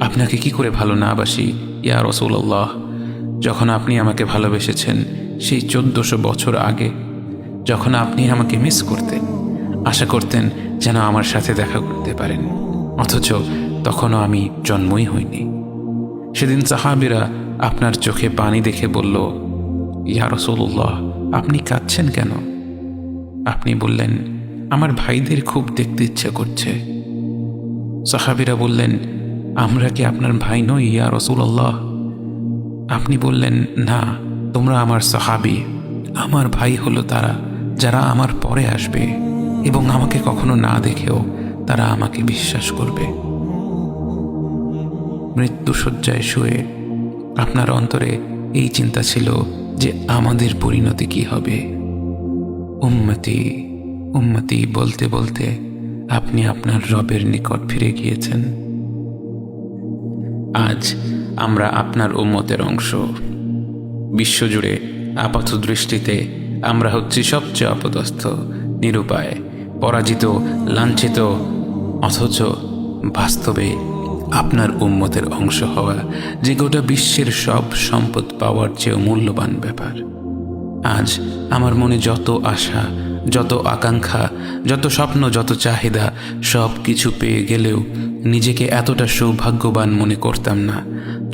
আপনাকে কি করে ভালো না বাসি ইয়া রাসূলুল্লাহ। যখন আপনি আমাকে ভালোবেসেছেন সেই 1400 বছর আগে, যখন আপনি আমাকে মিস করতেন, আশা করতেন যেন আমার সাথে দেখা করতে পারেন, অথচ তখনও আমি জন্মই হইনি। সেদিন সাহাবীরা আপনার চোখে পানি দেখে বলল, ইয়া রাসূলুল্লাহ, আপনি কাঁদছেন কেন? আপনি বললেন, আমার ভাইদের খুব দেখতে ইচ্ছা করছে। সাহাবীরা বললেন, আমরা কি আপনার ভাই নই ইয়া রাসূলুল্লাহ? আপনি বললেন, না, তোমরা আমার সাহাবী। আমার ভাই হলো তারা যারা আমার পরে আসবে এবং আমাকে কখনো না দেখেও তারা আমাকে বিশ্বাস করবে। মৃত্যুশয্যায় শুয়ে আপনার অন্তরে এই চিন্তা ছিল যে আমাদের পরিণতি কি হবে। উম্মতি উম্মতি বলতে বলতে আপনি আপনার রবের নিকট ফিরে গিয়েছেন। আজ আমরা আপনার উম্মতের অংশ। বিশ্বজুড়ে আপাত দৃষ্টিতে আমরা হচ্ছি সবচেয়ে অপদস্থ, নিরুপায়, পরাজিত, লাঞ্ছিত, অথচ বাস্তবে আপনার উম্মতের অংশ হওয়া যে গোটা বিশ্বের সব সম্পদ পাওয়ার চেয়েও মূল্যবান ব্যাপার। আজ আমার মনে যত আশা, যত আকাঙ্ক্ষা, যত স্বপ্ন, যত চাহিদা, সব কিছু পেয়ে গেলেও নিজেকে এতটা সৌভাগ্যবান মনে করতাম না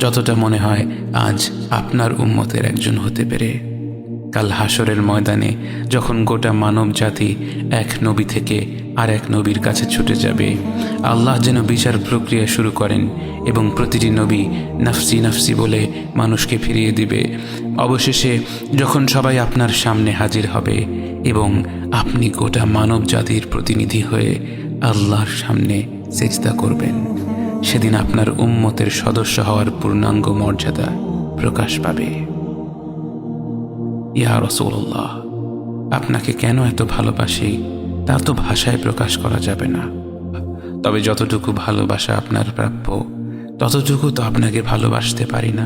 যতটা মনে হয় আজ আপনার উম্মতের একজন হতে পেরে। কাল হাসরের ময়দানে যখন গোটা মানব জাতি এক নবী থেকে আর এক নবীর কাছে ছুটে যাবে, আল্লাহ যেন বিচার প্রক্রিয়া শুরু করেন এবং প্রতিটি নবী নাফসি নাফসি বলে মানুষকে ফিরিয়ে দিবে। অবশেষে যখন সবাই আপনার সামনে হাজির হবে এবং আপনি গোটা মানব জাতির প্রতিনিধি হয়ে আল্লাহর সামনে সেজদা করবেন, সেদিন আপনার উম্মতের সদস্য হওয়ার পূর্ণাঙ্গ মর্যাদা প্রকাশ পাবে। ইয়া রাসূলুল্লাহ, আপনাকে কেন এত ভালোবাসি তা তো ভাষায় প্রকাশ করা যাবে না। তবে যতটুকু ভালোবাসা আপনার প্রাপ্য ততটুকু তো আপনাকে ভালোবাসতে পারি না।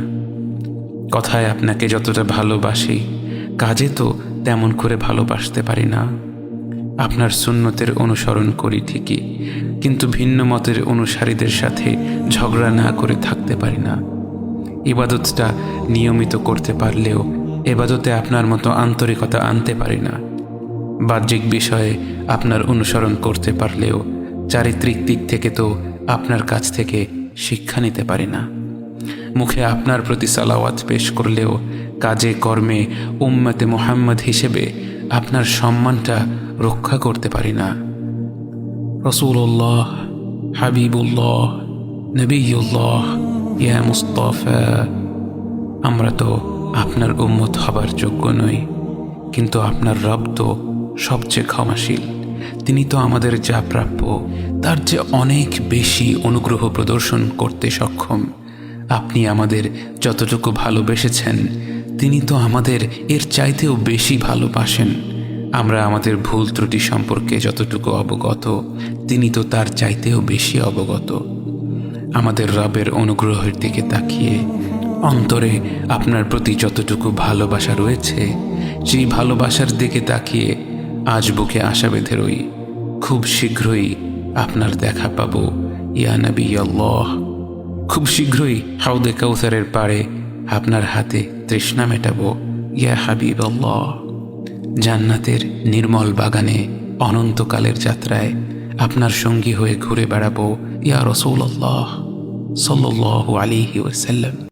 কথায় আপনাকে যতটা ভালোবাসি, কাজে তো তেমন করে ভালোবাসতে পারি না। আপনার সুন্নতের অনুসরণ করি ঠিকই, কিন্তু ভিন্ন মতের অনুসারীদের সাথে ঝগড়া না করে থাকতে পারি না। ইবাদতটা নিয়মিত করতে পারলেও এবাদতে আপনার মতো আন্তরিকতা আনতে পারি না। বাহ্যিক বিষয়ে আপনার অনুসরণ করতে পারলেও চারিত্রিক দিক থেকে তো আপনার কাছ থেকে শিক্ষা নিতে পারি না। মুখে আপনার প্রতি সালাওয়াত পেশ করলেও কাজে কর্মে উম্মতে মুহাম্মদ হিসেবে আপনার সম্মানটা রক্ষা করতে পারি না। রাসূলুল্লাহ, হাবিবুল্লাহ, নবিয়ুল্লাহ, ইয়া মুস্তাফা, আমরা তো আপনার উম্মত হবার যোগ্য নই, কিন্তু আপনার রব তো সবচেয়ে ক্ষমাশীল। তিনি তো আমাদের যা প্রাপ্য তার চেয়ে অনেক বেশি অনুগ্রহ প্রদর্শন করতে সক্ষম। আপনি আমাদের যতটুকু ভালোবেসেছেন তিনি তো আমাদের এর চাইতেও বেশি ভালোবাসেন। আমরা আমাদের ভুল ত্রুটি সম্পর্কে যতটুকু অবগত তিনি তো তার চাইতেও বেশি অবগত। আমাদের রবের অনুগ্রহের দিকে তাকিয়ে অন্তরে আপনার প্রতি যতটুকু ভালোবাসা রয়েছে সেই ভালোবাসার দিকে তাকিয়ে আজ বুকে আশা বেঁধে রই, খুব শীঘ্রই আপনার দেখা পাবো ইয়া নবী আল্লাহ। খুব শীঘ্রই হাউদে কাউসারের পাড়ে আপনার হাতে তৃষ্ণা মেটাবো ইয়া হাবিব আল্লাহ। জান্নাতের নির্মল বাগানে অনন্তকালের যাত্রায় আপনার সঙ্গী হয়ে ঘুরে বেড়াবো ইয়া রাসূলুল্লাহ সাল্লাল্লাহু আলাইহি ওয়াসাল্লাম।